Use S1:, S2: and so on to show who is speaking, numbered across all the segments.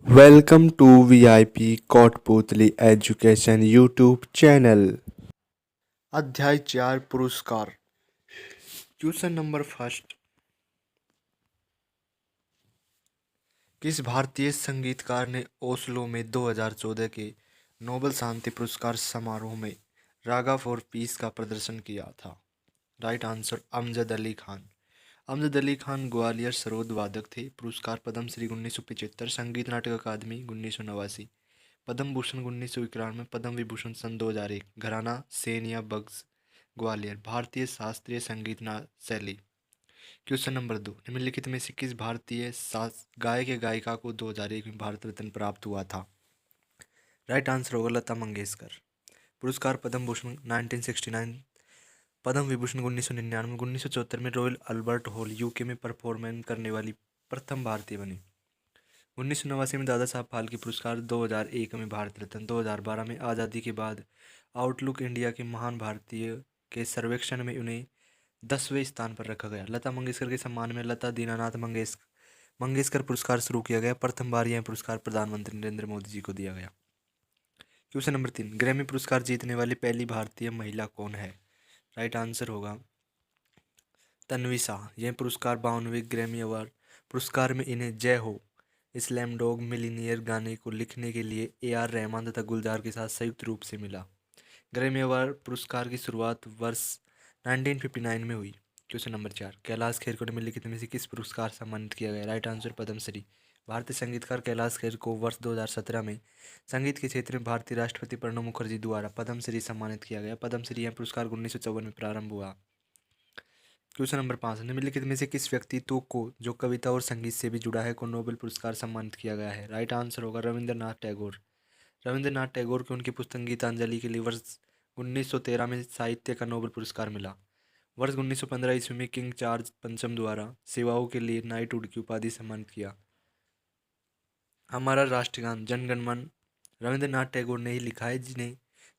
S1: Welcome to VIP Kotputli Education YouTube channel. अध्याय 4 पुरस्कार। Question number first. किस भारतीय संगीतकार ने ओस्लो में 2014 के नोबेल शांति पुरस्कार समारोह में रागा फॉर पीस का प्रदर्शन किया था? Right answer Amjad Ali Khan. अमजद अली खान ग्वालियर सरोद वादक थे। पुरस्कार पद्मश्री 1975, संगीत नाटक अकादमी 1989, पद्म भूषण 1991, पद्म विभूषण सन 2001, घराना सेन या बग्स ग्वालियर, भारतीय शास्त्रीय संगीत शैली। क्वेश्चन नंबर 2, निम्नलिखित में से किस भारतीय गायक या गायिका को 2001 में भारत रत्न प्राप्त हुआ था? राइट आंसर होगा लता मंगेशकर। पुरस्कार पद्म भूषण 1969, पद्म विभूषण 1999, 1974 में रॉयल अल्बर्ट हॉल यूके में परफॉर्मेंस करने वाली प्रथम भारतीय बनी। 1989 में दादा साहब फाल्के पुरस्कार, 2001 में भारत रत्न, 2012 में आज़ादी के बाद आउटलुक इंडिया के महान भारतीय के सर्वेक्षण में उन्हें 10वें स्थान पर रखा गया। लता मंगेशकर के सम्मान में लता दीनानाथ मंगेशकर पुरस्कार शुरू किया गया। प्रथम बार यह पुरस्कार प्रधानमंत्री नरेंद्र मोदी जी को दिया गया। क्वेश्चन नंबर 3, ग्रैमी पुरस्कार जीतने वाली पहली भारतीय महिला कौन है? राइट आंसर होगा तन्वी शाह। यह पुरस्कार 52वें ग्रैमी अवार्ड पुरस्कार में इन्हें जय हो स्लैम डॉग मिलीनियर गाने को लिखने के लिए AR रहमान तथा गुलजार के साथ संयुक्त रूप से मिला। ग्रैमी अवार्ड पुरस्कार की शुरुआत वर्ष 1959 में हुई। क्वेश्चन नंबर 4, कैलाश खेर को निम्नलिखित में से किस पुरस्कार से सम्मानित किया गया? Right answer Padmashri. भारतीय संगीतकार कैलाश खेर को वर्ष 2017 में संगीत के क्षेत्र में भारतीय राष्ट्रपति प्रणब मुखर्जी द्वारा पद्मश्री सम्मानित किया गया। पद्मश्री यह पुरस्कार 1954 में प्रारंभ हुआ। क्वेश्चन नंबर 5, निम्नलिखित में से किस व्यक्तित्व को जो कविता और संगीत से भी जुड़ा है को नोबेल पुरस्कार सम्मानित किया गया है? राइट आंसर होगा रविंद्रनाथ टैगोर। रविंद्रनाथ टैगोर को उनकी पुस्तक गीतांजलि के लिए वर्ष 1913 में साहित्य का नोबेल पुरस्कार मिला। वर्ष 1915 ईस्वी में किंग चार्ल्स पंचम द्वारा सेवाओं के लिए नाइटहुड की उपाधि सम्मानित किया। हमारा राष्ट्रगान जनगण मन रविंद्रनाथ टैगोर ने ही लिखा है,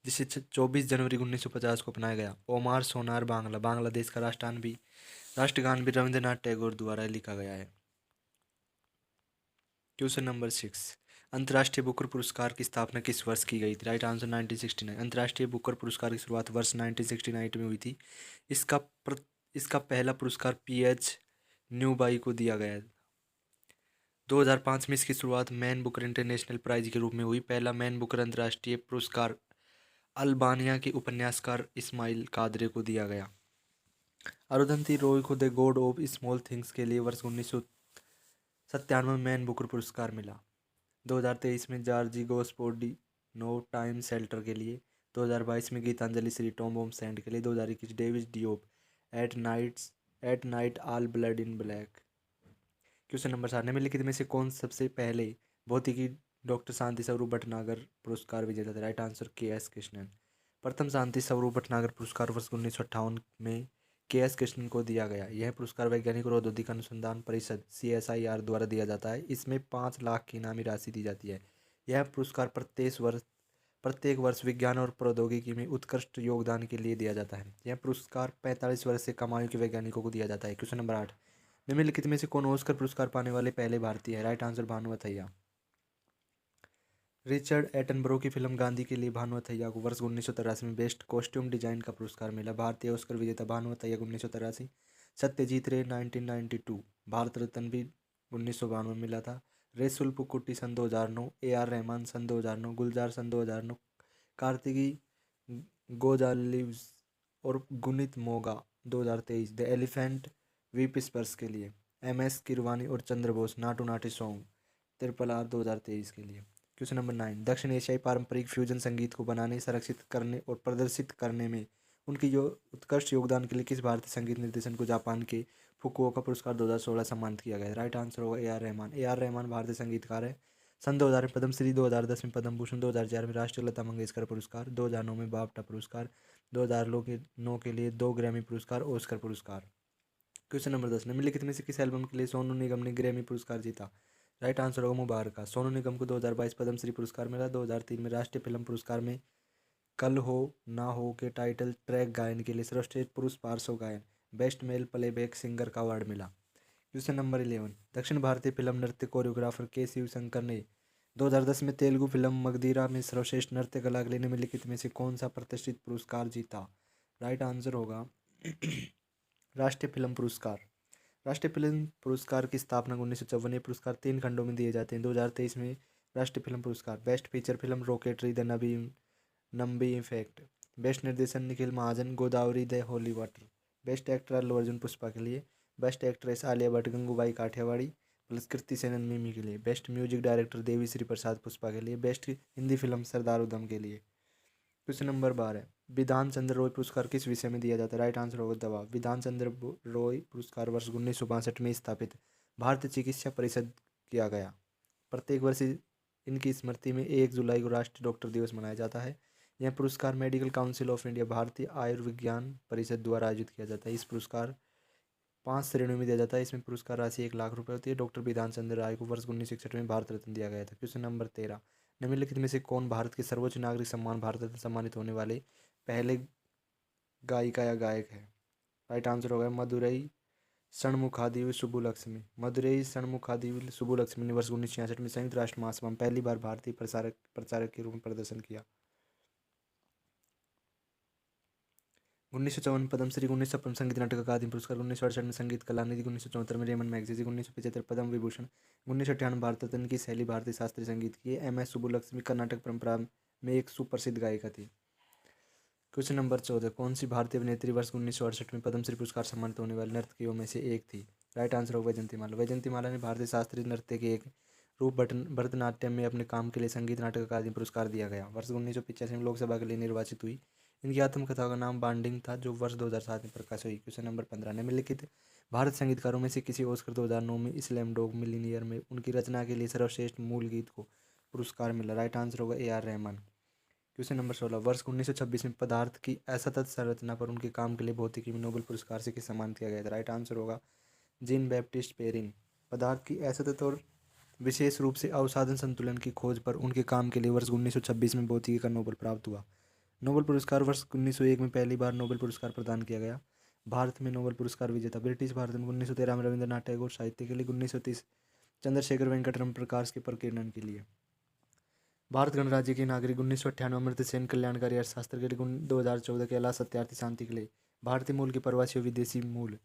S1: जिसे 24 जनवरी 1950 को अपनाया गया। ओमार सोनार बांग्ला बांग्लादेश का राष्ट्रगान भी रविंद्रनाथ टैगोर द्वारा लिखा गया है। क्वेश्चन नंबर 6, अंतर्राष्ट्रीय बुकर पुरस्कार की स्थापना किस वर्ष की गई थी? Right answer 1969। अंतर्राष्ट्रीय बुकर पुरस्कार की शुरुआत वर्ष 1969 में हुई थी। इसका पहला पुरस्कार PH न्यूबाई को दिया गया। 2005 में इसकी शुरुआत मैन बुकर इंटरनेशनल प्राइज के रूप में हुई। पहला मैन बुकर अंतर्राष्ट्रीय पुरस्कार अल्बानिया के उपन्यासकार इस्माइल कादरे को दिया गया। अरुंधति रॉय को the God of small things के लिए वर्ष 1997 में मैन बुकर पुरस्कार मिला। 2023 में Georgi Gospodinov no time shelter के लिए, 2022 में Geetanjali Shree tomb of sand के लिए, 2021 David Diop at night all blood in black. Question number 7, निम्नलिखित में से कौन सबसे पहले भौतिकी डॉक्टर शांति स्वरूप भटनागर पुरस्कार विजेता थे? Right answer KS Krishnan. प्रथम शांति स्वरूप भटनागर पुरस्कार वर्ष 1958 में KS कृष्णन को दिया गया। यह पुरस्कार वैज्ञानिक और औद्योगिक अनुसंधान परिषद CSIR द्वारा दिया जाता है। इसमें 5 लाख की इनामी राशि दी जाती है। यह पुरस्कार प्रत्येक वर्ष विज्ञान और प्रौद्योगिकी में उत्कृष्ट योगदान के लिए दिया जाता है। यह पुरस्कार 45 वर्ष से कम आयु के वैज्ञानिकों को दिया जाता है। क्वेश्चन नंबर 8, निम्नलिखित में से कौन ऑस्कर पुरस्कार पाने वाले पहले भारतीय है? Right answer Bhanu Athaiya. Richard Attenborough की फिल्म गांधी के लिए भानु अथैया को वर्ष 1983 में बेस्ट कॉस्ट्यूम डिजाइन का पुरस्कार मिला। भारतीय ऑस्कर विजेता भानु अथैया को 1983, सत्यजीत रे 1992, भारत रत्न भी 1992 में मिला था। रेसुल पुकुट्टी सन 2009, AR रहमान सन 2009, गुलजार सन 2009, कार्तिकी गोजालिव्स और Guneet Moga 2023। The elephant weep स्पर्श के लिए, MS किरवानी और चंद्र बोस नाटू नाटी सॉन्ग RRR 2023 के लिए। क्वेश्चन नंबर 9, दक्षिण एशियाई पारंपरिक फ्यूजन संगीत को बनाने, संरक्षित करने और प्रदर्शित करने में उनके उत्कृष्ट योगदान के लिए किस भारतीय संगीत निर्देशन को जापान के फुकुओका पुरस्कार 2016 सम्मानित किया गया? राइट आंसर होगा AR रहमान। AR रहमान भारतीय संगीतकार है। सन 2000 में पद्मश्री, 2010 में पद्म भूषण, 2004 में राष्ट्रीय लता मंगेशकर पुरस्कार, 2009 में बाफ्टा पुरस्कार, 2009 के लिए 2 ग्रैमी पुरस्कार, ऑस्कर पुरस्कार। क्वेश्चन नंबर 10, निम्नलिखित में से किस एल्बम के लिए सोनू निगम ने ग्रैमी पुरस्कार जीता? राइट आंसर होगा मुबारका। सोनू निगम को 2022 पद्मश्री पुरस्कार मिला। 2003 में राष्ट्रीय फिल्म पुरस्कार में कल हो ना हो के टाइटल ट्रैक गायन के लिए सर्वश्रेष्ठ पुरुष पार्श्व गायन बेस्ट मेल प्लेबैक सिंगर का अवार्ड मिला। क्वेश्चन नंबर 11, दक्षिण भारतीय फिल्म नृत्य कोरियोग्राफर के शिवशंकर ने 2010 में तेलुगु फिल्म मगधीरा में सर्वश्रेष्ठ नृत्य कला के लिए निम्नलिखित में से कौन सा प्रतिष्ठित पुरस्कार जीता? राइट आंसर होगा राष्ट्रीय फिल्म पुरस्कार। राष्ट्रीय फिल्म पुरस्कार की स्थापना 1954। ये पुरस्कार 3 खंडों में दिए जाते हैं। 2023 में राष्ट्रीय फिल्म पुरस्कार best feature film Rocketry the Nambi Nambi effect, best निर्देशन Nikhil Mahajan Godavari the holy water, best actor Allu Arjun Pushpa के लिए, best actress Alia Bhatt Gangubai Kathiawadi plus Kriti Sanon Mimi के लिए, best music director Devi Shri Prasad Pushpa के लिए, बेस्ट हिंदी फिल्म सरदार उधम के लिए। क्वेश्चन नंबर 12, विधान चंद्र रॉय पुरस्कार किस विषय में दिया जाता है? राइट आंसर होगा दवा। विधान चंद्र रॉय पुरस्कार वर्ष 1962 में स्थापित भारतीय चिकित्सा परिषद किया गया। प्रत्येक वर्ष इनकी स्मृति में 1 जुलाई को राष्ट्रीय डॉक्टर दिवस मनाया जाता है। यह पुरस्कार medical council of India Bharatiya Ayurvigyan परिषद द्वारा आयोजित किया जाता है। इस पुरस्कार 5 श्रेणियों में दिया जाता है। इसमें पुरस्कार राशि 1 लाख रुपये होती है। डॉक्टर विधान चंद्र राय को वर्ष 1961 में भारत रत्न दिया गया था। क्वेश्चन नंबर 13, निम्नलिखित में से कौन भारत के सर्वोच्च नागरिक सम्मान भारत रत्न सम्मानित होने वाले पहले गायिका या गायक है? राइट आंसर होगा मदुरई षणमुखादेवी सुब्बुलक्ष्मी। मदुरई षणमुखादेवी सुब्बुलक्ष्मी ने वर्ष 1966 में संयुक्त राष्ट्र महासभा में पहली बार भारतीय प्रचारक के रूप में प्रदर्शन किया। 1954 में पद्मश्री, 1955 संगीत नाटक अकादमी पुरस्कार, 1968 में संगीत कलानिधि, 1974 में रेमन मैगसेसे, 1975 पद्म विभूषण, 1998 भारत रत्न की शैली भारतीय शास्त्रीय संगीत की। एम एस सुब्बुलक्ष्मी कर्नाटक परंपरा में एक सुप्रसिद्ध गायिका थी। क्वेश्चन नंबर 14, कौन सी भारतीय अभिनेत्री वर्ष 1968 में पद्मश्री पुरस्कार सम्मानित होने वाली नर्तकियों में से एक थी? राइट आंसर होगा वैजंतीमाला। वैजंतीमाला ने भारतीय शास्त्रीय नृत्य के एक रूप भरतनाट्यम में अपने काम के लिए संगीत नाटक अकादमी पुरस्कार दिया गया। वर्ष 1985 में लोकसभा के लिए निर्वाचित हुई। इनकी आत्मकथा का नाम बांडिंग था, जो वर्ष 2007 में प्रकाशित हुई। क्वेश्चन नंबर 15, निम्नलिखित भारत संगीतकारों में से किसी ऑस्कर 2009 में स्लैम डॉग मिलीनियर में उनकी रचना के लिए सर्वश्रेष्ठ मूल गीत को पुरस्कार मिला? राइट आंसर होगा AR रहमान। क्वेश्चन नंबर 16, वर्ष 1926 में पदार्थ की असतत संरचना पर उनके काम के लिए भौतिकी में नोबेल पुरस्कार से किस सम्मानित किया गया था? राइट आंसर होगा जीन बैप्टिस्ट पेरिन। पदार्थ की असतत और विशेष रूप से अवसादन संतुलन की खोज पर उनके काम के लिए वर्ष 1926 में भौतिकी का नोबेल प्राप्त हुआ। नोबेल पुरस्कार वर्ष 1901 में पहली बार नोबेल पुरस्कार प्रदान किया गया। भारत में नोबेल पुरस्कार विजेता ब्रिटिश भारत में 1913 में रविंद्रनाथ टैगोर साहित्य के लिए, 1930 चंद्रशेखर वेंकटरमण प्रकाश के प्रकीर्णन के लिए। भारत गणराज्य के नागरिक 1998 अमर्त्य सेन कल्याणकारी अर्थशास्त्र के लिए, 2014 कैलाश सत्यार्थी शांति के लिए। भारतीय मूल के प्रवासी और विदेशी मूल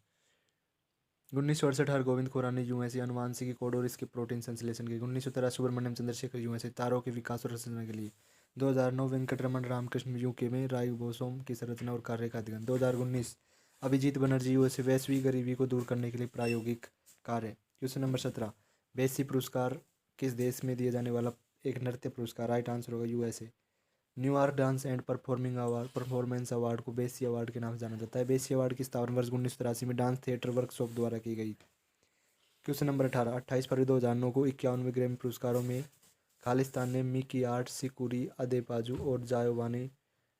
S1: 1968 हरगोविंद खुराना यूएसए अनुवांशिकी कोड और इसके प्रोटीन संश्लेषण के, 1913 सुब्रमण्यम चंद्रशेखर यूएसए तारों के विकास और रचना के लिए, 2009 वेंकटरमण रामकृष्ण यूके में राइबोसोम की संरचना और कार्य का अध्ययन, 2019 अभिजीत बनर्जी यूएसए वैश्विक गरीबी को दूर करने के लिए प्रायोगिक कार्य। क्वेश्चन नंबर 17, बेसी पुरस्कार किस देश में दिए जाने वाला एक नृत्य पुरस्कार? राइट आंसर होगा USA. New York dance and performance award को बेसी अवार्ड के नाम से जाना जाता है। बेसी अवार्ड की स्थापना वर्ष 1983 में डांस थिएटर वर्कशॉप द्वारा की गई। क्वेश्चन नंबर 18, 28 फरवरी 2009 को 51वें ग्रैमी पुरस्कारों में खालिस्तान ने मिकी आर्ट सिकुरी अदेपाजू और जायोवानी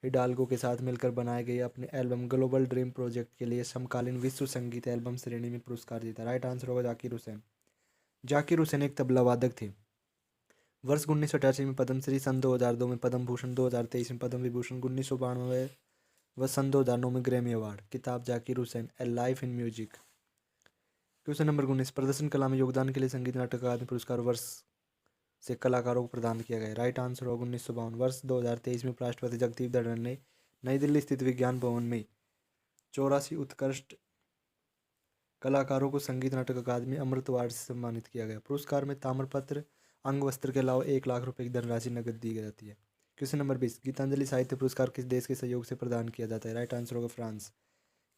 S1: हिडाल्गो के साथ मिलकर बनाए गए अपने एल्बम ग्लोबल ड्रीम प्रोजेक्ट के लिए समकालीन विश्व संगीत एल्बम श्रेणी में पुरस्कार जीता। राइट आंसर होगा जाकिर हुसैन। जाकिर हुसैन एक तबला वादक थे। वर्ष 1988 में पद्मश्री, सन 2002 में पद्म भूषण, 2023 में पद्म विभूषण, 1992 व सन 2009 में ग्रैमी अवार्ड। किताब जाकिर हुसैन ए life in music. Question number 19, प्रदर्शन कला में योगदान के लिए संगीत नाटक अकादमी पुरस्कार वर्ष से कलाकारों को प्रदान किया गया। राइट आंसर होगा 1952। वर्ष 2023 में उपराष्ट्रपति जगदीप धनखड़ ने नई दिल्ली स्थित विज्ञान भवन में 84 उत्कृष्ट कलाकारों को संगीत नाटक अकादमी अमृत अवार्ड से सम्मानित किया गया। पुरस्कार में ताम्रपत्र, अंग वस्त्र के अलावा 1 लाख रुपए की धनराशि नकद दी जाती है। क्वेश्चन नंबर 20, गीतांजलि साहित्य पुरस्कार किस देश के सहयोग से प्रदान किया जाता है? राइट आंसर होगा फ्रांस।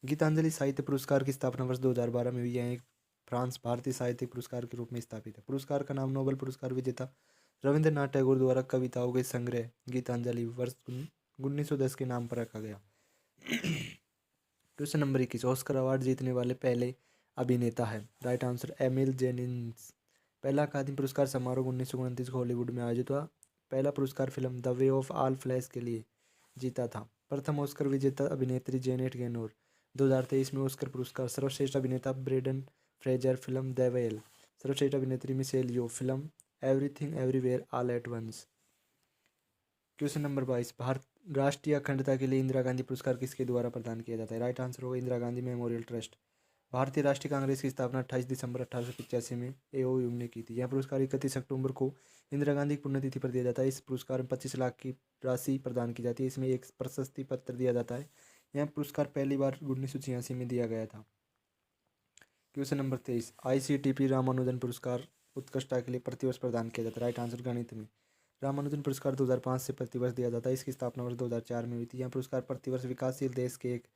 S1: गीतांजलि साहित्य पुरस्कार की स्थापना वर्ष 2012 में हुई है। एक फ्रांस भारतीय साहित्य पुरस्कार के रूप में स्थापित है। पुरस्कार का नाम नोबेल पुरस्कार विजेता रविंद्रनाथ टैगोर द्वारा कविताओं के संग्रह गीतांजलि वर्ष 1910 के नाम पर रखा गया। क्वेश्चन नंबर 21, ऑस्कर अवार्ड जीतने वाले पहले अभिनेता है? Right answer Emil Jannings. पहला अकादमी पुरस्कार समारोह 1929 को हॉलीवुड में आयोजित हुआ। पहला पुरस्कार film the way of all flash के लिए जीता था। प्रथम ऑस्कर विजेता अभिनेत्री जेनेट गेनोर। 2023 में ऑस्कर पुरस्कार सर्वश्रेष्ठ अभिनेता Brendan Fraser film the whale, सर्वश्रेष्ठ अभिनेत्री Michelle Yeoh film everything everywhere all at once. Question number 22, भारत राष्ट्रीय अखंडता के लिए इंदिरा गांधी पुरस्कार किसके द्वारा प्रदान किया जाता है? राइट आंसर होगा इंदिरा गांधी मेमोरियल ट्रस्ट। भारतीय राष्ट्रीय कांग्रेस की स्थापना 28 दिसंबर 1885 में एओयू ने की थी। यह पुरस्कार 31 अक्टूबर को इंदिरा गांधी की पुण्यतिथि पर दिया जाता है। इस पुरस्कार में 25 लाख की राशि प्रदान की जाती है। इसमें एक प्रशस्ति पत्र दिया जाता है। यह पुरस्कार पहली बार 1986 में दिया गया था। क्वेश्चन नंबर 23, ICTP रामानुजन पुरस्कार उत्कृष्टता के लिए प्रतिवर्ष प्रदान किया जाता है। राइट आंसर गणित में रामानुजन पुरस्कार 2005 से प्रतिवर्ष दिया जाता है। इसकी स्थापना वर्ष 2004 में हुई थी। यह पुरस्कार प्रतिवर्ष विकासशील देश के एक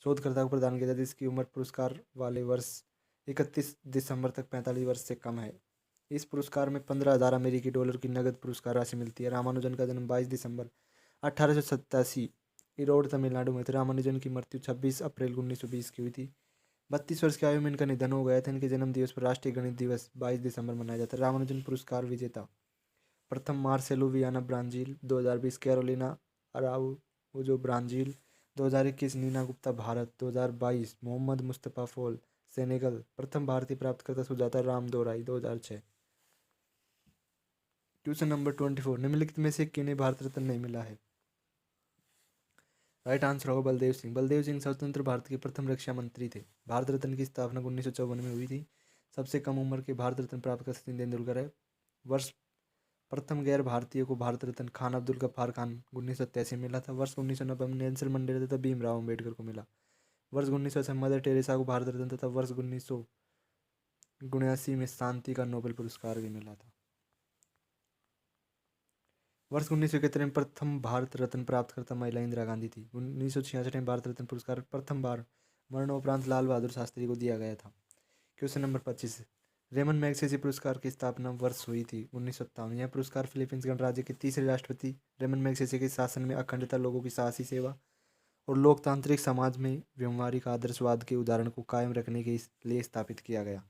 S1: शोधकर्ता को प्रदान किया जाता है जिसकी उम्र पुरस्कार वाले वर्ष 31 दिसंबर तक 45 वर्ष से कम है। इस पुरस्कार में 15,000 अमेरिकी डॉलर की नगद पुरस्कार राशि मिलती है। रामानुजन का जन्म 22 दिसंबर 1887 इरोड तमिलनाडु में था। रामानुजन की मृत्यु 26 अप्रैल 1920 की हुई थी। 32 वर्ष की आयु में इनका निधन हो गया था। इनके जन्म दिवस पर राष्ट्रीय गणित दिवस 22 दिसंबर मनाया जाता है। रामानुजन पुरस्कार विजेता प्रथम Marcelo Viana Brazil, 2020 Carolina Araujo Brazil, 2021 Nina Gupta Bharat, 2022 Mohammed Mustafa Fall Senegal, प्रथम भारतीय प्राप्तकर्ता सुजाता राम दोराई 2006। क्वेश्चन नंबर 24, निम्नलिखित में से किन्हें भारत रत्न नहीं मिला है। राइट आंसर होगा बलदेव सिंह। बलदेव सिंह स्वतंत्र भारत के प्रथम रक्षा मंत्री थे। भारत रत्न की स्थापना 1954 में हुई थी। सबसे कम उम्र के भारत रत्न प्राप्त कर सचिन तेंदुलकर है। वर्ष प्रथम गैर भारतीय को भारत रत्न खान अब्दुल गफ्फार खान 1987 में मिला था। वर्ष 1990 में नेल्सन मंडेला तथा भीमराव अम्बेडकर को मिला। वर्ष 1980 में मदर टेरेसा को भारत रत्न तथा वर्ष 1979 में शांति का नोबेल पुरस्कार भी मिला था। वर्ष 1971 में प्रथम भारत रत्न प्राप्तकर्ता महिला इंदिरा गांधी थी। 1966 में भारत रत्न पुरस्कार प्रथम बार मरणोपरांत लाल बहादुर शास्त्री को दिया गया था। क्वेश्चन नंबर 25, रेमन मैगसेसे पुरस्कार की स्थापना वर्ष हुई थी 1957। यह पुरस्कार फिलीपींस गणराज्य के तीसरे राष्ट्रपति रेमन मैगसेसे के शासन में अखंडता, लोगों की साहसी सेवा और लोकतांत्रिक समाज में व्यवहारिक आदर्शवाद के उदाहरण को कायम रखने के लिए स्थापित किया गया।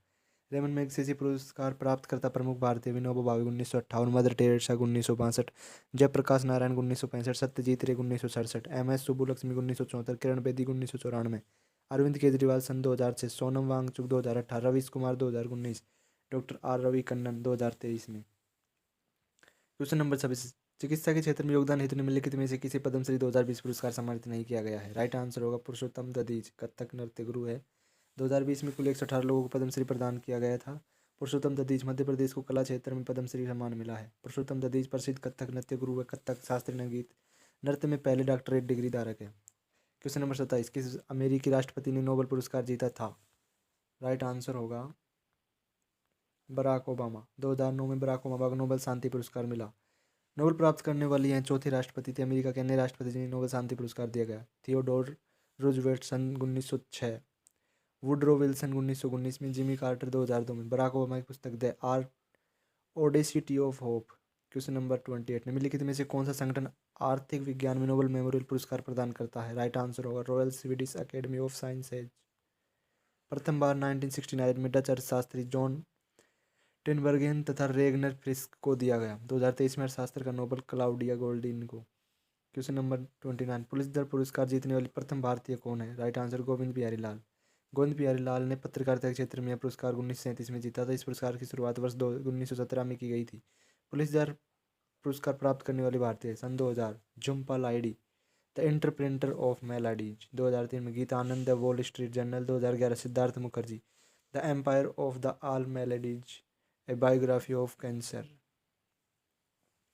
S1: रेमन मैगसेसे पुरस्कार प्राप्तकर्ता प्रमुख भारतीय विनोबा भावे 1958, मदर टेरेसा 1962, जयप्रकाश नारायण 1965, सत्यजीत रे 1967, MS सुब्बुलक्ष्मी 1974, किरण बेदी 1994, अरविंद केजरीवाल सन 2006, सोनम वांगचुक 2018, रवीश कुमार 2019, डॉक्टर R रवि कन्नन 2023 में। क्वेश्चन नंबर 26, चिकित्सा के क्षेत्र में योगदान हेतु निम्नलिखित में से किसी पद्मश्री 2020 पुरस्कार सम्मानित नहीं किया गया है। राइट आंसर होगा पुरुषोत्तम दधीच, कथक नृत्य गुरु है। 2020 में कुल 118 लोगों को पद्मश्री प्रदान किया गया था। पुरुषोत्तम दधीच मध्य प्रदेश को कला क्षेत्र में पद्मश्री सम्मान मिला है। पुरुषोत्तम दधीच प्रसिद्ध कथक नृत्य गुरु व कथक शास्त्रीय संगीत नृत्य में पहले डॉक्टरेट डिग्री धारक है। क्वेश्चन नंबर 27, किस अमेरिकी राष्ट्रपति ने नोबेल पुरस्कार जीता था। राइट आंसर होगा बराक ओबामा। 2009 में बराक ओबामा को नोबेल शांति पुरस्कार मिला। नोबेल प्राप्त करने वाली यह चौथे राष्ट्रपति थे। अमेरिका के अन्य राष्ट्रपति जिन्हें नोबेल शांति पुरस्कार दिया गया, थियोडोर रूजवेल्ट सन 1906, वुडरो विल्सन 1919 में, जिमी कार्टर 2002 में। बराक ओबामा की पुस्तक the art Audacity of hope. Question number 28, निम्नलिखित में से कौन सा संगठन आर्थिक विज्ञान में नोबेल मेमोरियल पुरस्कार प्रदान करता है। राइट आंसर होगा royal Swedish academy of sciences. प्रथम बार 1969 में डच अर्थशास्त्री जॉन टेनबर्गेन तथा रेगनर फ्रिस्क को दिया गया। 2023 में अर्थशास्त्र का नोबेल क्लाउडिया गोल्डिन को। क्वेश्चन नंबर 29, पुलिसदर पुरस्कार जीतने वाली प्रथम भारतीय कौन है। राइट आंसर गोविंद बिहारी लाल। गोविंद बिहारी लाल ने पत्रकारिता के क्षेत्र में यह पुरस्कार 1937 में जीता था। इस पुरस्कार की शुरुआत वर्ष 1917 में की गई थी। पुलिसदर पुरस्कार प्राप्त करने वाली भारतीय सन 2000 Jhumpa Lahiri, the interpreter of maladies. 2003 में Geeta Anand, the Wall Street Journal. 2011 Siddhartha Mukherjee, the empire of the all maladies, a biography of cancer.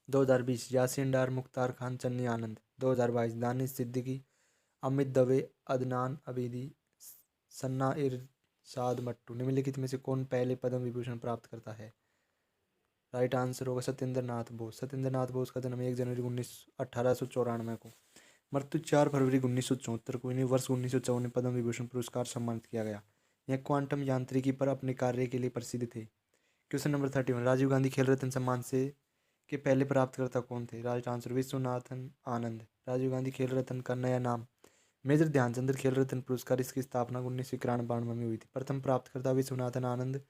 S1: 2020 Yasin Dar, Mukhtar Khan, Channi Anand. 2022 Danish Siddiqui, Amit Dave, Adnan Abidi, Sanna Irshad Mattoo. निम्नलिखित में से कौन पहले पद्म विभूषण प्राप्त करता है। राइट आंसर होगा सत्येंद्र नाथ बोस। सत्येंद्र नाथ बोस का जन्म 1 जनवरी 1894 को, मृत्यु 4 फरवरी 1974 को। इन्हें वर्ष 1954 में पद्म विभूषण पुरस्कार सम्मानित किया गया। यह क्वांटम यांत्रिकी पर अपने कार्य के लिए प्रसिद्ध थे। क्वेश्चन नंबर 31, राजीव गांधी खेल रत्न सम्मान से के पहले प्राप्तकर्ता कौन थे। Right answer Viswanathan Anand. राजीव गांधी खेल रत्न का नया नाम मेजर ध्यानचंद खेल रत्न पुरस्कार, इसकी स्थापना 1991 में हुई थी। प्रथम प्राप्तकर्ता विश्वनाथन आनंद,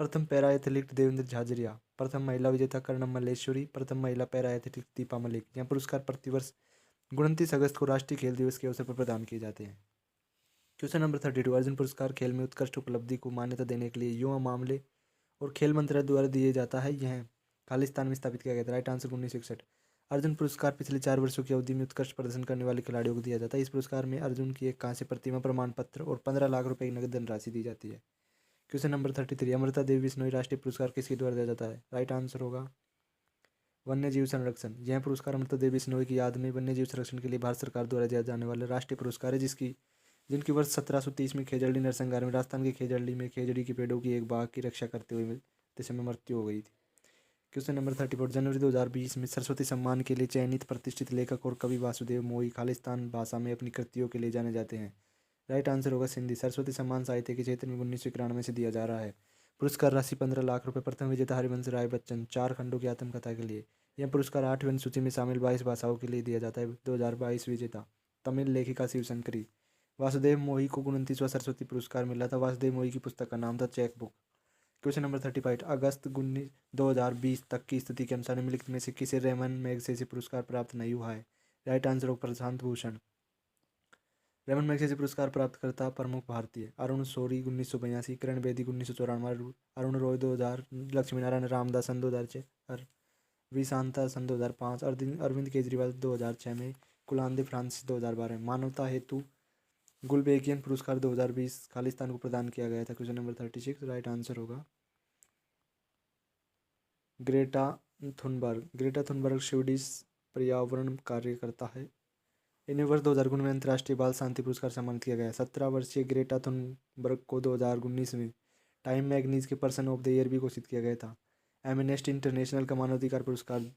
S1: प्रथम पैरा एथलीट देवेंद्र झाझरिया, प्रथम महिला विजेता कर्णम मल्लेश्वरी, प्रथम महिला पैरा एथलीट दीपा मलिक। यह पुरस्कार प्रतिवर्ष 29 अगस्त को राष्ट्रीय खेल दिवस के अवसर पर प्रदान किए जाते हैं। क्वेश्चन नंबर 32, अर्जुन पुरस्कार खेल में उत्कृष्ट उपलब्धि को मान्यता देने के लिए युवा मामले और खेल मंत्रालय द्वारा दिए जाता है। यह खालिस्तान में स्थापित किया गया था। Right answer 1961। अर्जुन पुरस्कार पिछले 4 वर्षों की अवधि में उत्कृष्ट प्रदर्शन करने वाले खिलाड़ियों को दिया जाता है। इस पुरस्कार में अर्जुन की एक कांस्य प्रतिमा, प्रमाण पत्र और 15 लाख रुपए की नगद धनराशि दी जाती है। क्वेश्चन नंबर 33, अमृता देवी बिश्नोई राष्ट्रीय पुरस्कार किसके द्वारा दिया जाता है? राइट आंसर होगा वन्य जीव संरक्षण। यह पुरस्कार अमृता देवी बिश्नोई की याद में वन्य जीव संरक्षण के लिए भारत सरकार द्वारा दिया जाने वाला राष्ट्रीय पुरस्कार है, जिनकी वर्ष 1730 में खेजड़ी नरसंहार में राजस्थान के खेजड़ी में खेजड़ी के पेड़ों की एक बाग की रक्षा करते हुए दशा में मृत्यु हो गई थी। क्वेश्चन नंबर 34, जनवरी 2020 में सरस्वती सम्मान के लिए चयनित प्रतिष्ठित लेखक और कवि वासुदेव मोई खालिस्तान भाषा में अपनी कृतियों के लिए जाने जाते हैं। राइट आंसर होगा सिंधी। सरस्वती सम्मान साहित्य के क्षेत्र में 1991 से दिया जा रहा है। पुरस्कार राशि 15 लाख रुपए। प्रथम विजेता हरिवंश राय बच्चन, 4 खंडों की आत्मकथा के लिए। यह पुरस्कार 8वीं अनुसूची में शामिल 22 भाषाओं के लिए दिया जाता है। 2022 विजेता तमिल लेखिका शिवशंकरी। वासुदेव मोई को 29वां सरस्वती पुरस्कार मिला था। वासुदेव मोई की पुस्तक का नाम था चेक बुक। क्वेश्चन नंबर 35, अगस्त 2020 तक की स्थिति के अनुसार निम्नलिखित में से किसे रेमन मैगसेसे पुरस्कार प्राप्त नहीं हुआ है? राइट आंसर होगा प्रशांत भूषण। रेमन मैगसेसे पुरस्कार प्राप्तकर्ता प्रमुख भारतीय: अरुण शौरी 1982, किरण बेदी 1994, अरुण रॉय 2000, लक्ष्मी नारायण रामदास सन 2004, वी शांता सन 2005, अरविंद केजरीवाल 2006 में, कुलांदे फ्रांसिस 2012। मानवता हेतु गुलबेगियन पुरस्कार 2020 खालिस्तान को प्रदान किया गया था। क्वेश्चन नंबर 36, राइट आंसर होगा Greta Thunberg. Greta Thunberg Swedish पर्यावरण कार्यकर्ता है। इन्हें वर्ष 2019 में अंतर्राष्ट्रीय बाल शांति पुरस्कार सम्मानित किया गया। 17 वर्षीय ग्रेटा थुनबर्ग को 2019 में टाइम मैगजीन के पर्सन ऑफ द ईयर भी घोषित किया गया था। एमनेस्टी इंटरनेशनल का मानवाधिकार पुरस्कार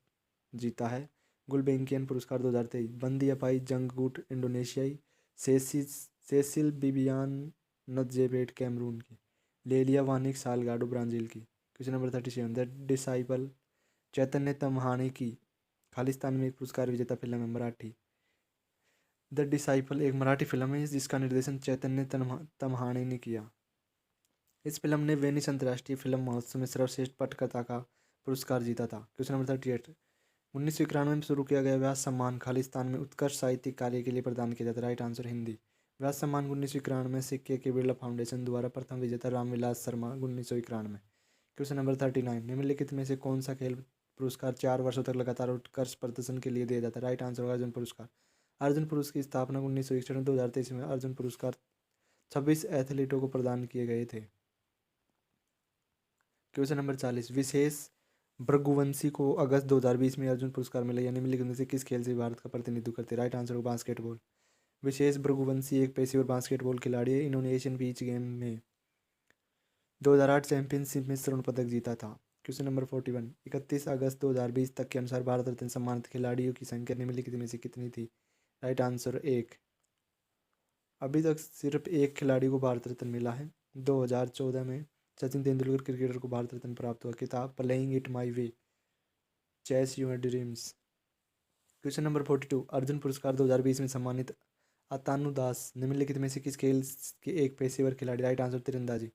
S1: जीता है। गुलबेंकियन पुरस्कार 2023। बंदी अपाई जंगगुट इंडोनेशियाई, सेसिल बिबियान नदजेबेट कैमरून की, लेलिया वानिक सालगाडो ब्राज़ील की। क्वेश्चन नंबर 37, द डिसाइपल चैतन्य तमहाने की खालिस्तान में एक पुरस्कार विजेता फिल्म है मराठी। द डिसाइपल एक मराठी फिल्म है जिसका निर्देशन चैतन्य तमहाने ने किया। इस फिल्म ने वेनिस अंतर्राष्ट्रीय फिल्म महोत्सव में सर्वश्रेष्ठ पटकथा का पुरस्कार जीता था। क्वेश्चन नंबर 38, 1991 में शुरू किया गया व्यास सम्मान खालिस्तान में उत्कृष्ट साहित्यिक कार्य के लिए प्रदान किया जाता है। Right answer Hindi. व्यास सम्मान 1991 में सिक्के के बिरला फाउंडेशन द्वारा प्रथम विजेता रामविलास शर्मा 1991। क्वेश्चन नंबर 39, निम्नलिखित में से कौन सा खेल पुरस्कार 4 वर्षों तक लगातार उत्कृष्ट प्रदर्शन के लिए दिया जाता है? राइट आंसर होगा अर्जुन पुरस्कार। अर्जुन पुरस्कार की स्थापना 1961 में 2023 में अर्जुन पुरस्कार 26 एथलीटों को प्रदान किए गए थे। क्वेश्चन नंबर 40, विशेष भृगुवंशी को अगस्त 2020 में अर्जुन पुरस्कार मिला। यानी निम्नलिखित में से किस खेल से भारत का प्रतिनिधित्व करते? राइट आंसर होगा बास्केटबॉल। विशेष भृगुवंशी एक पेशेवर बास्केटबॉल खिलाड़ी है। इन्होंने एशियन बीच गेम में 2008 चैंपियनशिप में स्वर्ण पदक जीता था। क्वेश्चन नंबर 41, 31 अगस्त 2020 तक के अनुसार भारत रत्न सम्मानित खिलाड़ियों की संख्या निम्नलिखित में से कितनी थी? Right answer 1। अभी तक सिर्फ एक खिलाड़ी को भारत रत्न मिला है। 2014 में सचिन तेंदुलकर क्रिकेटर को भारत रत्न प्राप्त हुआ। किताब playing it my way, chase your dreams. Question number 42, Arjuna पुरस्कार 2020 में सम्मानित अतानु दास निम्नलिखित में से किस खेल के एक पेशेवर खिलाड़ी? राइट आंसर तीरंदाजी।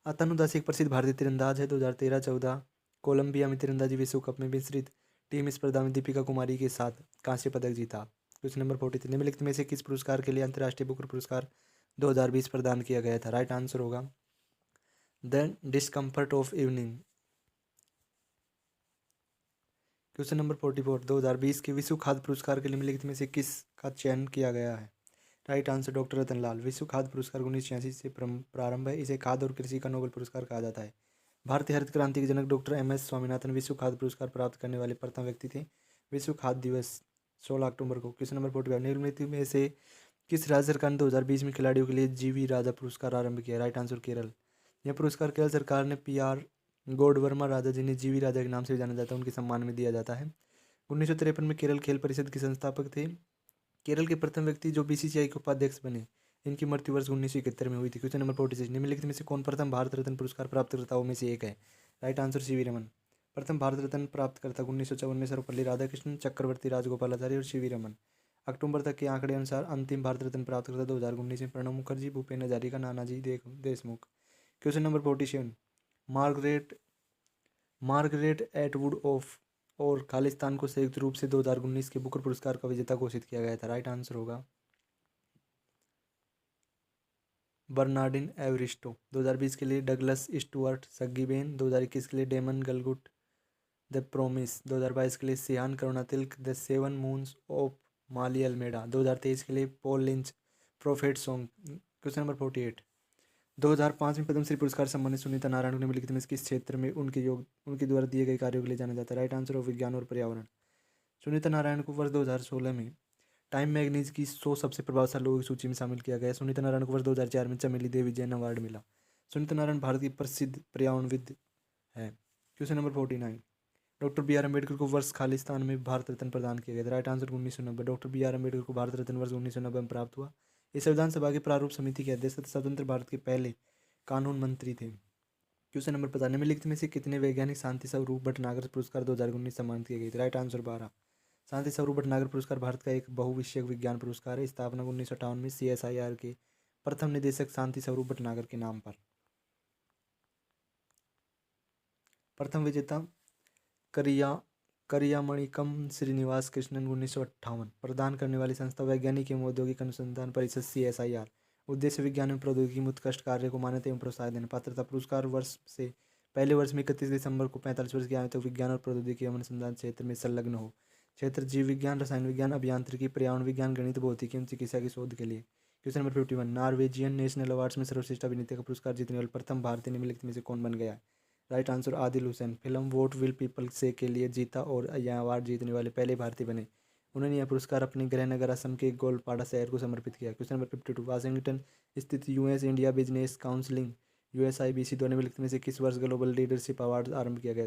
S1: अतानु दास एक प्रसिद्ध भारतीय तीरंदाज है। 2013-14 कोलंबिया में तीरंदाजी विश्व कप में विस्तृत टीम स्पर्धा में दीपिका कुमारी के साथ कांस्य पदक जीता। क्वेश्चन नंबर 43, निम्नलिखित में से किस पुरस्कार के लिए अंतर्राष्ट्रीय बुकर पुरस्कार 2020 प्रदान किया गया था? राइट आंसर होगा the discomfort of evening. Question number 44, 2020 के विश्व खाद्य पुरस्कार के निम्नलिखित में से किस का चयन किया गया है? राइट आंसर डॉक्टर रतन लाल। विश्व खाद्य पुरस्कार 1986 से प्रारंभ है। इसे खाद्य और कृषि का नोबेल पुरस्कार कहा जाता है। भारतीय हरित क्रांति के जनक डॉक्टर MS स्वामीनाथन विश्व खाद्य पुरस्कार प्राप्त करने वाले प्रथम व्यक्ति थे। विश्व खाद्य दिवस 16 अक्टूबर को। क्वेश्चन नंबर 45, निम्नलिखित में से किस राज्य सरकार ने 2020 में खिलाड़ियों के लिए GV राजा पुरस्कार आरंभ किया? Right answer Kerala. यह पुरस्कार केरल सरकार ने PR गौड वर्मा राजा, जिन्हें GV राजा के नाम से भी जाना जाता है, उनके सम्मान में दिया जाता है। 1953 में केरल खेल परिषद के संस्थापक थे। केरल के प्रथम व्यक्ति जो BCCI के उपाध्यक्ष बने, इनकी मृत्यु वर्ष 1971 में हुई थी। क्वेश्चन नंबर 46, निम्नलिखित में से कौन प्रथम भारत रत्न पुरस्कार प्राप्तकर्ताओं में से एक है? Right answer CV Raman. प्रथम भारत रत्न प्राप्तकर्ता 1954 में सर्वपल्ली राधाकृष्णन, चक्रवर्ती राजगोपालाचारी और CV रमन। अक्टूबर तक के आंकड़े अनुसार अंतिम भारत रत्न प्राप्तकर्ता 2019 में Pranab Mukherjee, Bhupen Hazarika, Nanaji Deshmukh. Question number 47, Margaret Atwood of और खालिस्तान को संयुक्त रूप से 2019 के बुकर पुरस्कार का विजेता घोषित किया गया था। राइट आंसर होगा बर्नार्डिन एवरिस्टो। 2020 के लिए डगलस स्टुअर्ट सग्गी बेन, 2021 के लिए डेमन गलगुट द प्रोमिस 2022 के लिए Shehan Karunatilaka The Seven Moons of Maali Almeida 2023 के लिए Paul Lynch Prophet Song. Question number 48। 2005 में पद्मश्री पुरस्कार सम्मानित सुनीता नारायण को निम्नलिखित में किस क्षेत्र में उनके द्वारा दिए गए कार्यों के लिए जाना जाता है? राइट आंसर ऑफ विज्ञान और पर्यावरण। सुनीता नारायण को वर्ष 2016 में टाइम मैगजीन की 100 सबसे प्रभावशाली लोगों की सूची में शामिल किया गया। सुनीता नारायण को वर्ष 2004 में चमेली देवी जैन अवार्ड मिला। सुनीता नारायण भारत की प्रसिद्ध पर्यावरणविद है। Question number 49। Doctor B R Ambedkar को वर्ष खालिस्तान में भारत रत्न प्रदान किया गया था। Right answer 1990। Doctor B R Ambedkar को भारत रत्न वर्ष 1990 में प्राप्त हुआ। ये संविधान सभा की प्रारूप समिति के अध्यक्ष तथा स्वतंत्र भारत के पहले कानून मंत्री थे। Question number 50। निम्नलिखित में से कितने वैज्ञानिक शांति स्वरूप भटनागर पुरस्कार 2019 सम्मानित किए गए थे? Right answer 12। शांति स्वरूप भटनागर पुरस्कार भारत का एक बहुविषयक विज्ञान पुरस्कार है। स्थापना 1958 में CSIR के प्रथम निदेशक शांति स्वरूप भटनागर के नाम पर। प्रथम विजेता करियामणिकम श्रीनिवास कृष्णन 1958। प्रदान करने वाली संस्था वैज्ञानिक एवं औद्योगिक अनुसंधान परिषद CSIR। उद्देश्य विज्ञान एवं प्रौद्योगिकी में उत्कृष्ट कार्य को मान्यता एवं प्रोत्साहन देना। पात्रता पुरस्कार वर्ष से पहले वर्ष में 31 दिसंबर को 45 वर्ष की आयु तक विज्ञान और प्रौद्योगिकी एवं अनुसंधान क्षेत्र में संलग्न हो। क्षेत्र जीव विज्ञान, रसायन विज्ञान, अभियांत्रिकी, पर्यावरण विज्ञान, गणित, भौतिकी एवं चिकित्सा की शोध के लिए। Question number 51। Norwegian national awards में सर्वश्रेष्ठ अभिनेता का पुरस्कार जीतने वाले प्रथम भारतीय निम्नलिखित में से कौन बन गया है? Right answer Adil Hussain. Film vote will people से के लिए जीता और यह अवार्ड जीतने वाले पहले भारतीय बने। उन्होंने यह पुरस्कार अपने गृहनगर असम के गोलपाड़ा शहर को समर्पित किया। Question number 52। वाशिंगटन स्थित US India business counselling USIBC द्वारा निम्नलिखित में से किस वर्ष ग्लोबल लीडरशिप अवार्ड आरंभ किया गया?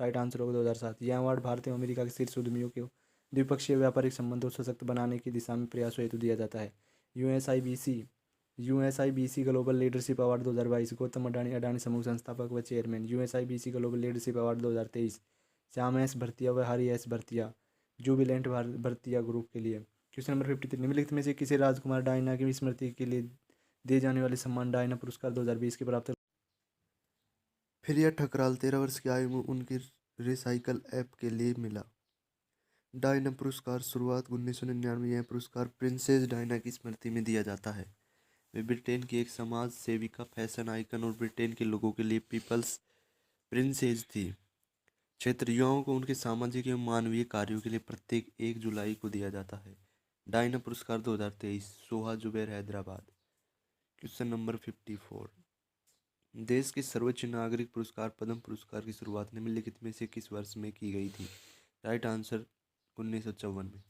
S1: राइट आंसर होगा 2007। यह अवार्ड भारत एवं अमेरिका के शीर्ष उद्यमियों को द्विपक्षीय व्यापारिक संबंधों को सशक्त बनाने की दिशा में प्रयासों हेतु दिया जाता है। USIBC global leadership award 2022 Gautam Adani Adani समूह संस्थापक व chairman. USIBC global leadership award 2023 Shyam S Bhartia व Hari S Bhartia Jubilant Bhartia group के लिए। Question number 53। निम्नलिखित में से किसी राजकुमार डायना की स्मृति के लिए दिए जाने वाले सम्मान डायना पुरस्कार 2020 के प्राप्त? फिर यह ठकराल 13 वर्ष की आयु में उनकी रिसाइकल ऐप के लिए मिला। डायना पुरस्कार शुरुआत 1999। यह पुरस्कार प्रिंसेस डायना की स्मृति में दिया जाता है। वे ब्रिटेन की एक समाज सेविका, फैशन आइकन और ब्रिटेन के लोगों के लिए पीपल्स प्रिंसेस थी। क्षेत्र युवाओं को उनके सामाजिक एवं मानवीय कार्यों के लिए प्रत्येक 1 जुलाई को दिया जाता है। डायना पुरस्कार 2023 सोहा जुबैर हैदराबाद। Question number 54। देश के सर्वोच्च नागरिक पुरस्कार पद्म पुरस्कार की शुरुआत निम्नलिखित में से किस वर्ष में की गई थी? राइट आंसर 1954 में।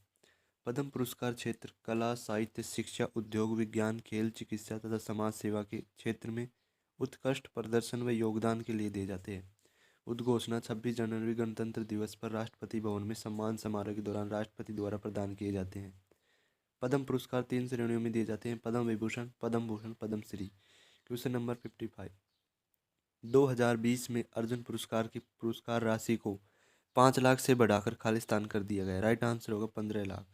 S1: पद्म पुरस्कार क्षेत्र कला, साहित्य, शिक्षा, उद्योग, विज्ञान, खेल, चिकित्सा तथा समाज सेवा के क्षेत्र में उत्कृष्ट प्रदर्शन व योगदान के लिए दिए जाते हैं। उद्घोषणा 26 जनवरी गणतंत्र दिवस पर राष्ट्रपति भवन में सम्मान समारोह के दौरान राष्ट्रपति द्वारा प्रदान किए जाते हैं। पद्म पुरस्कार 3 श्रेणियों में दिए जाते हैं: पद्म विभूषण, पद्म भूषण, पद्मश्री। Question number 55। 2020 में अर्जुन पुरस्कार की पुरस्कार राशि को 5 लाख से बढ़ाकर खालिस्तान कर दिया गया। राइट आंसर होगा 15 लाख।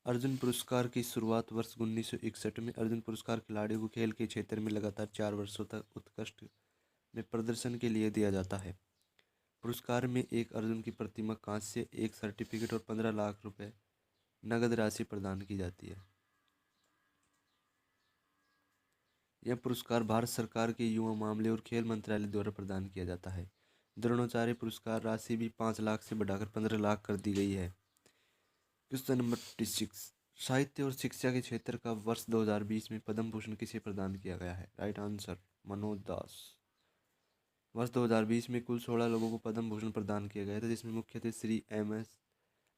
S1: अर्जुन पुरस्कार की शुरुआत वर्ष 1961 में अर्जुन पुरस्कार खिलाड़ियों को खेल के क्षेत्र में लगातार 4 वर्षों तक उत्कृष्ट में प्रदर्शन के लिए दिया जाता है। पुरस्कार में एक अर्जुन की प्रतिमा, कांस्य, एक सर्टिफिकेट और 15 लाख रुपए नगद राशि प्रदान की जाती है। यह पुरस्कार भारत सरकार के युवा मामले और खेल मंत्रालय द्वारा प्रदान किया जाता है। द्रोणाचार्य पुरस्कार राशि भी 5 लाख से बढ़ाकर 15 लाख कर दी गई है। Question number 56। साहित्य और शिक्षा के क्षेत्र का वर्ष 2020 में पद्म भूषण किसे प्रदान किया गया है? राइट आंसर मनोज दास। वर्ष 2020 में कुल 16 लोगों को पद्म भूषण प्रदान किया गया था, जिसमें मुख्यतः श्री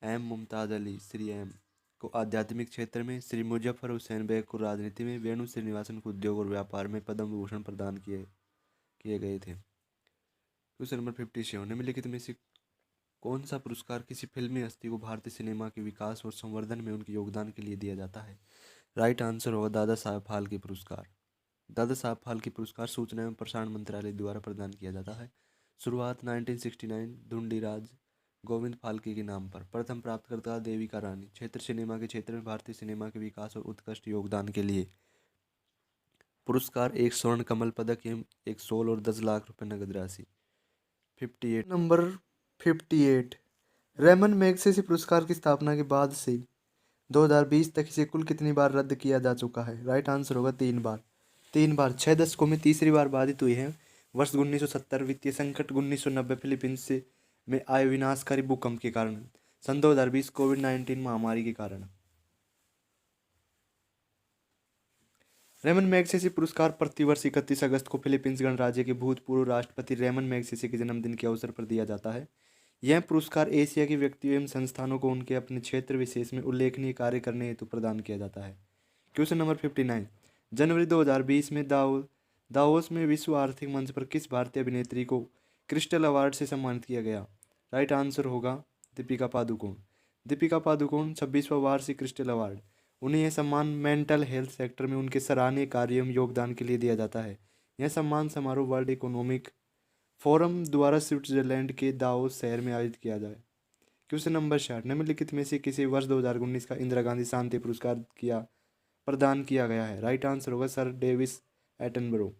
S1: एम मुमताज अली, श्री एम को आध्यात्मिक क्षेत्र में, श्री मुजफ्फर हुसैन बेग को राजनीति में, वेणु श्रीनिवासन को उद्योग और व्यापार में पद्म भूषण प्रदान किए गए थे। Question number 57। निम्नलिखित में से कौन सा पुरस्कार किसी फिल्मी हस्ती को भारतीय सिनेमा के विकास और संवर्धन में उनके योगदान के लिए दिया जाता है? राइट आंसर होगा दादा साहब फाल्के पुरस्कार। दादा साहब फाल्के पुरस्कार सूचना एवं प्रसारण मंत्रालय द्वारा प्रदान किया जाता है। शुरुआत 1969 धुंडीराज गोविंद फाल्के के नाम पर। प्रथम प्राप्तकर्ता देविका रानी। क्षेत्र सिनेमा के क्षेत्र में भारतीय सिनेमा के विकास और उत्कृष्ट योगदान के लिए पुरस्कार 1 स्वर्ण कमल पदक एवं 1 शॉल और 10 लाख रुपए नगद राशि। 58 नंबर 58। रेमन मैगसेसे पुरस्कार की स्थापना के बाद से 2020 तक इसे कुल कितनी बार रद्द किया जा चुका है? राइट आंसर होगा 3 बार। 6 दशकों में तीसरी बार बाधित हुई है। वर्ष 1970 वित्तीय संकट, 1990 फिलीपींस से में आए विनाशकारी भूकंप के कारण। सन 2020 कोविड-19 महामारी के कारण। रेमन मैगसेसे पुरस्कार प्रतिवर्ष 31 अगस्त को फिलीपींस गणराज्य के भूतपूर्व राष्ट्रपति रेमन मैगसेसे के जन्मदिन के अवसर पर दिया जाता है। यह पुरस्कार एशिया के व्यक्तियों एवं संस्थानों को उनके अपने क्षेत्र विशेष में उल्लेखनीय कार्य करने हेतु प्रदान किया जाता है। Question number 59। जनवरी 2020 में दावोस में विश्व आर्थिक मंच पर किस भारतीय अभिनेत्री को क्रिस्टल अवार्ड से सम्मानित किया गया? राइट आंसर होगा दीपिका पादुकोण। दीपिका पादुकोण 26वां वार्षिक क्रिस्टल अवार्ड। उन्हें यह सम्मान मेंटल हेल्थ सेक्टर में उनके सराहनीय कार्य एवं योगदान के लिए दिया जाता है। यह सम्मान समारोह वर्ल्ड इकोनॉमिक फोरम द्वारा स्विट्जरलैंड के दावोस शहर में आयोजित किया जाए। Question number 60। निम्नलिखित में से किसे वर्ष 2019 का इंदिरा गांधी शांति पुरस्कार प्रदान किया गया है? राइट आंसर होगा sir David Attenborough.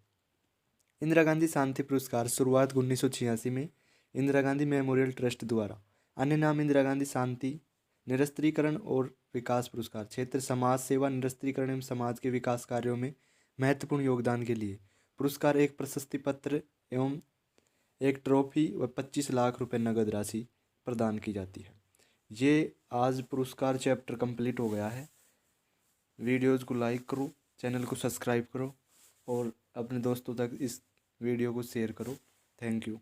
S1: Indira Gandhi शांति पुरस्कार शुरुआत 1986 में इंदिरा गांधी मेमोरियल ट्रस्ट द्वारा। अन्य नाम इंदिरा गांधी शांति निरस्त्रीकरण और विकास पुरस्कार। क्षेत्र समाज सेवा, निरस्त्रीकरण एवं समाज के विकास कार्यों में महत्वपूर्ण योगदान के लिए। पुरस्कार एक प्रशस्ति पत्र एवं एक ट्रॉफी व 25 लाख रुपए नगद राशि प्रदान की जाती है। ये आज पुरस्कार चैप्टर कंप्लीट हो गया है। वीडियोज़ को लाइक करो, चैनल को सब्सक्राइब करो और अपने दोस्तों तक इस वीडियो को शेयर करो। Thank you.